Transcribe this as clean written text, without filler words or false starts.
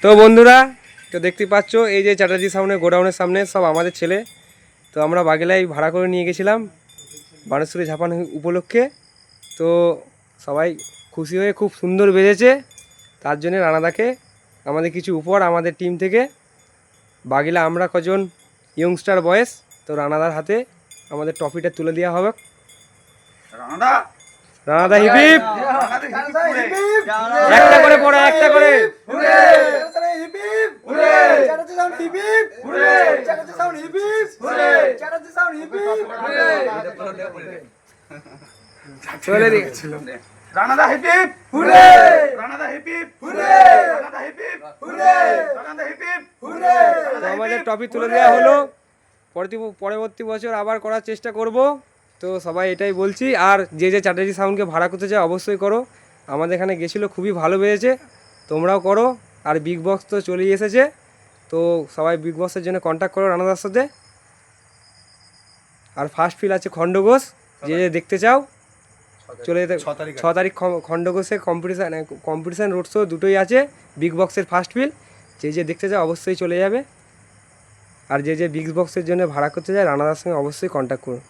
তো বন্ধুরা, তো দেখতে পাচ্ছ এই যে চ্যাটার্জি সামনে গোডাউনের সামনে সব আমাদের ছেলে। তো আমরা বাগেলাই ভাড়া করে নিয়ে গেছিলাম বানেশ্বরী ঝাপান উপলক্ষে। তো সবাই খুশি হয়ে খুব সুন্দর বেজেছে, তার জন্য রানাদাকে আমাদের কিছু উপহার আমাদের টিম থেকে বাগিলা আমরা কজন ইয়ংস্টার বয়েস, তো রানাদার হাতে আমাদের ট্রফিটা তুলে দেওয়া হবে। রানাদা হিপ হিপ, একটা করে পড়ে, একটা করে চলে দিয়েছিল। রানাদা হিপ হিপ হুরে, রানাদা হিপ হিপ হুরে, রানাদা হিপ হিপ হুরে, রানাদা হিপ হিপ হুরে। তো আমাদের ট্রফি তুলে দেওয়া হলো। পরবর্তী বছর আবার করার চেষ্টা করব। তো সবাই এটাই বলছি। আর যে যে চ্যাটার্জি সাউন্ডকে ভাড়া করতে চায় অবশ্যই করো, আমাদের এখানে গেছিলো, খুবই ভালো বেড়েছে, তোমরাও করো। আর বিগ বক্স তো চলেই এসেছে, তো সবাই বিগ বক্সের জন্য কন্ট্যাক্ট করো রানাদার সাথে। আর ফার্স্ট ফিল আছে খণ্ডঘোষ, যে যে দেখতে চাও চলে যেতে। 6 তারিখ খণ্ডঘোষে কম্পিটিশান রোড শো দুটোই আছে, বিগ বক্সের ফার্স্ট ফিল। যে যে দেখতে চাও অবশ্যই চলে যাবে। আর যে যে বিগ বক্সের জন্য ভাড়া করতে চায় রানাদার সঙ্গে অবশ্যই কন্ট্যাক্ট করুন।